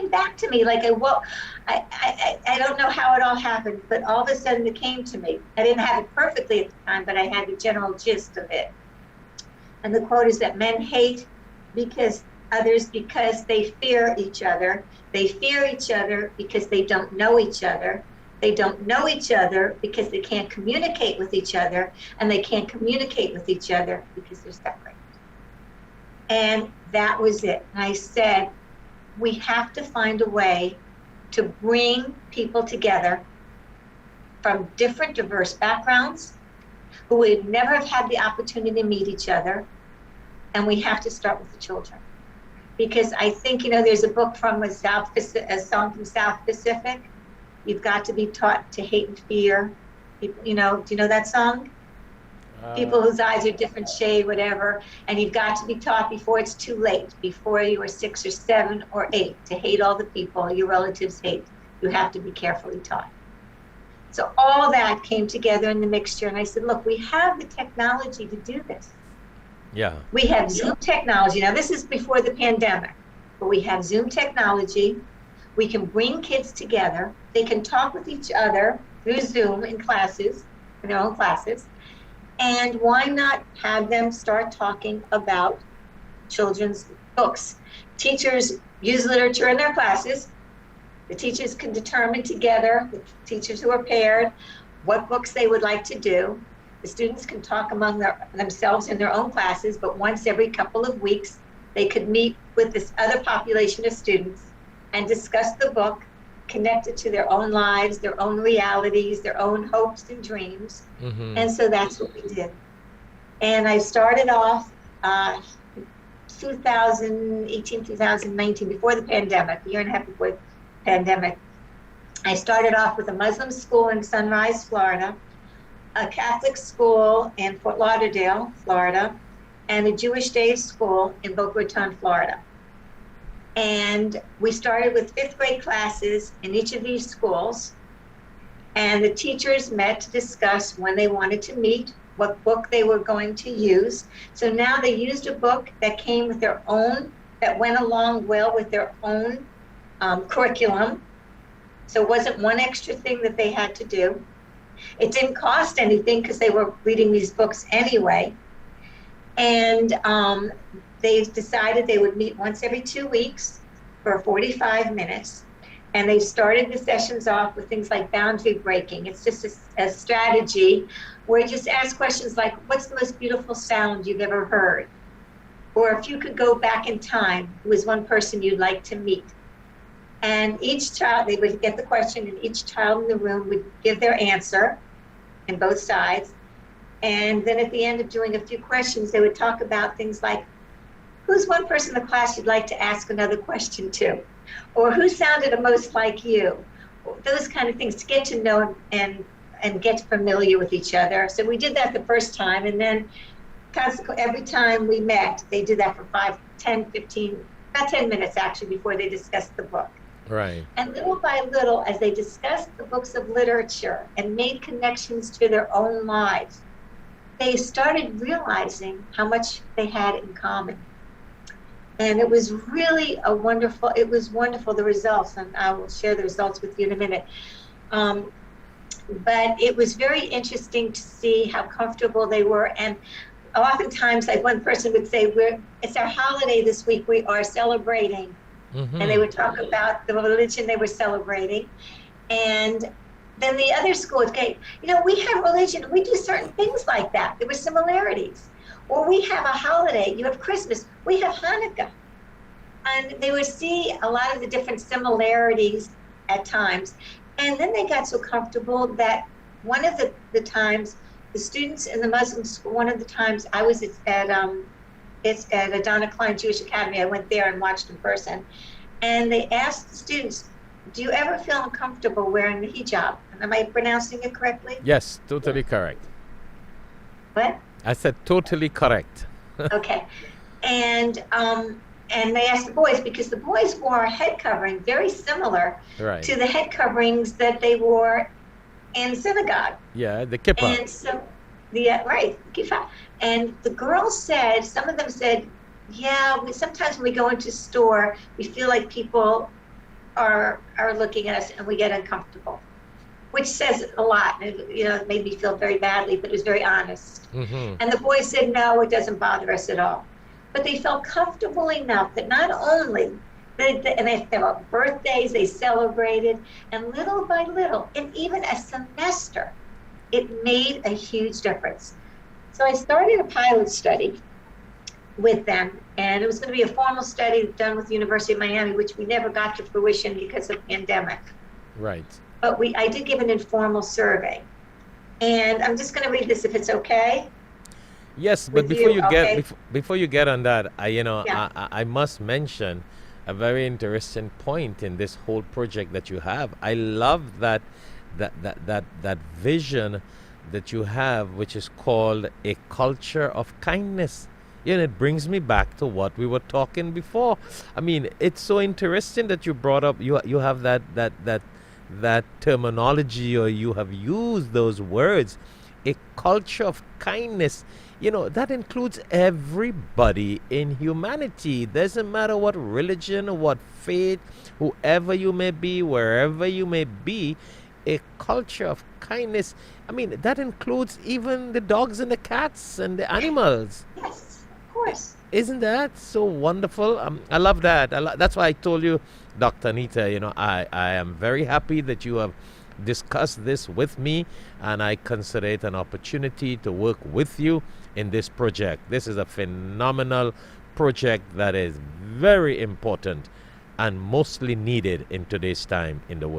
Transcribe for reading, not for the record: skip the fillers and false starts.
came back to me like I don't know how it all happened, but all of a sudden it came to me. I didn't have it perfectly at the time, but I had the general gist of it. And the quote is that men hate because they fear each other. They fear each other because they don't know each other. They don't know each other because they can't communicate with each other, and they can't communicate with each other because they're separated. And that was it. And I said, we have to find a way to bring people together from different, diverse backgrounds who would never have had the opportunity to meet each other. And we have to start with the children. Because I think, there's a book from a song from South Pacific. You've got to be taught to hate and fear. People, do you know that song? People whose eyes are different shade, whatever. And you've got to be taught before it's too late, before you are 6 or 7 or 8, to hate all the people your relatives hate. You have to be carefully taught. So all that came together in the mixture. And I said, look, we have the technology to do this. Yeah. We have Zoom technology. Now, this is before the pandemic, but we have Zoom technology. We can bring kids together. They can talk with each other through Zoom in their own classes. And why not have them start talking about children's books? Teachers use literature in their classes. The teachers can determine together, the teachers who are paired, what books they would like to do. The students can talk among themselves in their own classes, but once every couple of weeks, they could meet with this other population of students and discuss the book, connected to their own lives, their own realities, their own hopes and dreams. Mm-hmm. And so that's what we did. And I started off 2018, 2019, before the pandemic, a year and a half before the pandemic. I started off with a Muslim school in Sunrise, Florida, a Catholic school in Fort Lauderdale, Florida, and a Jewish day school in Boca Raton, Florida. And we started with 5th grade classes in each of these schools. And the teachers met to discuss when they wanted to meet, what book they were going to use. So now they used a book that came with their own, that went along well with their own curriculum. So it wasn't one extra thing that they had to do. It didn't cost anything because they were reading these books anyway. And they decided they would meet once every 2 weeks for 45 minutes. And they started the sessions off with things like boundary breaking. It's just a strategy where you just ask questions like, what's the most beautiful sound you've ever heard? Or if you could go back in time, who is one person you'd like to meet? And each child, they would get the question, and each child in the room would give their answer in both sides. And then at the end of doing a few questions, they would talk about things like, who's one person in the class you'd like to ask another question to? Or who sounded the most like you? Those kind of things, to get to know and get familiar with each other. So we did that the first time, and then every time we met, they did that for 5, 10, 15, about 10 minutes actually before they discussed the book. Right. And little by little, as they discussed the books of literature and made connections to their own lives, they started realizing how much they had in common. And it was really wonderful, the results, and I will share the results with you in a minute. But it was very interesting to see how comfortable they were. And oftentimes, like one person would say, it's our holiday this week, we are celebrating. Mm-hmm. And they would talk about the religion they were celebrating. And then the other school would say, we have religion, we do certain things like that. There were similarities. Or we have a holiday, you have Christmas, we have Hanukkah. And they would see a lot of the different similarities at times. And then they got so comfortable that one of the times, the students in the Muslim school, one of the times I was at Adana Klein Jewish Academy, I went there and watched in person. And they asked the students, do you ever feel uncomfortable wearing the hijab? Am I pronouncing it correctly? Yes, totally correct. What? I said totally correct. Okay. And they asked the boys, because the boys wore a head covering very similar to the head coverings that they wore in synagogue. Yeah, the kippah. And so, kippah. And the girls said, some of them said, sometimes when we go into a store, we feel like people are looking at us and we get uncomfortable, which says a lot. It made me feel very badly, but it was very honest. Mm-hmm. And the boys said, no, it doesn't bother us at all. But they felt comfortable enough that not only, and if there were birthdays, they celebrated, and little by little, and even a semester, it made a huge difference. So I started a pilot study with them, and it was going to be a formal study done with the University of Miami, which we never got to fruition because of pandemic. Right. But I did give an informal survey, and I'm just going to read this if it's okay. Yes, but With before you, you get okay. before you get on that, Yeah. I must mention a very interesting point in this whole project that you have. I love that vision that you have, which is called a culture of kindness. It brings me back to what we were talking before. I mean, it's so interesting that you brought up you have that terminology, or you have used those words, a culture of kindness. That includes everybody in humanity. Doesn't matter what religion or what faith, whoever you may be, wherever you may be, a culture of kindness. I mean, that includes even the dogs and the cats and the animals. Yes, of course. Isn't that so wonderful? I love that. That's why I told you, Dr. Anita, I am very happy that you have discussed this with me, and I consider it an opportunity to work with you in this project. This is a phenomenal project that is very important and mostly needed in today's time in the world.